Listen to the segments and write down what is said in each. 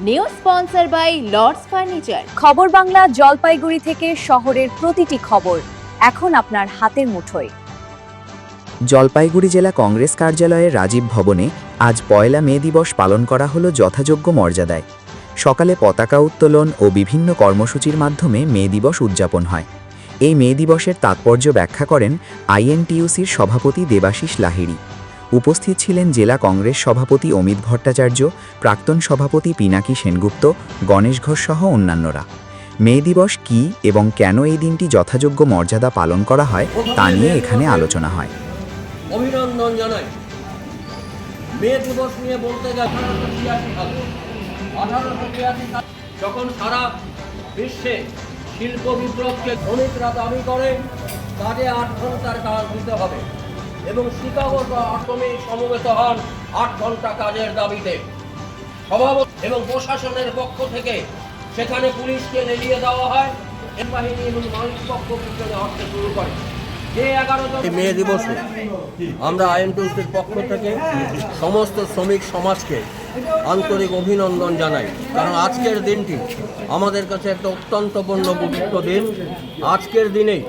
New sponsor by Lords furniture. খবর বাংলা জলপাইগুড়ি থেকে শহরের প্রতিটি খবর এখন আপনার হাতের মুঠোয়। জলপাইগুড়ি জেলা কংগ্রেস কার্যালয়ের রাজীব ভবনে আজ ১ মে দিবস পালন করা হলো যথাযোগ্য মর্যাদায়। সকালে পতাকা উত্তোলন ও বিভিন্ন কর্মসূচির মাধ্যমে মে দিবস উদযাপন হয়। এই মে দিবসের তাৎপর্য ব্যাখ্যা করেন আইএনটিইউসির সভাপতি দেবাশিস লাহিড়ী। উপস্থিত ছিলেন জেলা কংগ্রেস সভাপতি অমিত ভট্টাচার্য, প্রাক্তন সভাপতি পিনাকি সেনগুপ্ত, গণেশ ঘোষ সহ অন্যান্যরা। মে দিবস কী এবং কেন এই দিনটি যথাযোগ্য মর্যাদা পালন করা হয় তা নিয়ে এখানে আলোচনা হয়। অভিনন্দন জানাই। মে দিবস নিয়ে বলতে গেলে 1883 সালে যখন সারা বিশ্বে শিল্প বিপ্লবকে শ্রমিকরা দাবি করে কাজে 8 ঘন্টার কাজ দিতে হবে এবং শিকাগো শ্রমিক সমবেত হন 8 ঘন্টা কাজের দাবিতে। সভাপতি এবং প্রশাসনের পক্ষ থেকে সেখানে পুলিশকে লেলিয়ে দেওয়া হয়, বাহিনী এবং মালিক পক্ষ পিছনে হাঁটতে শুরু করে। মে দিবসে আমরা আইএনটিইউসির পক্ষ থেকে সমস্ত শ্রমিক সমাজকে আন্তরিক অভিনন্দন জানাই, কারণ আজকের দিনটি আমাদের কাছে একটা অত্যন্ত গুরুত্বপূর্ণ দিন। আজকের দিনেই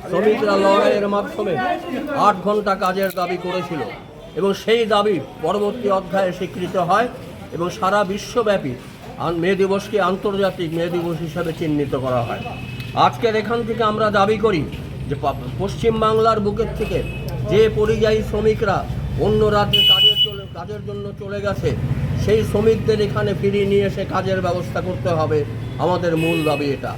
শ্রমিকরা লড়াইয়ের মাধ্যমে 8 ঘন্টা কাজের দাবি করেছিল এবং সেই দাবি পরবর্তী অধ্যায়ে স্বীকৃত হয় এবং সারা বিশ্বব্যাপী মে দিবসকে আন্তর্জাতিক মে দিবস হিসাবে চিহ্নিত করা হয়। আজকের এখান থেকে আমরা দাবি করি যে পশ্চিমবাংলার বুকের থেকে যে পরিযায়ী শ্রমিকরা অন্য রাজ্যে কাজের জন্য চলে গেছে, সেই শ্রমিকদের এখানে ফিরিয়ে নিয়ে এসে কাজের ব্যবস্থা করতে হবে। আমাদের মূল দাবি এটা।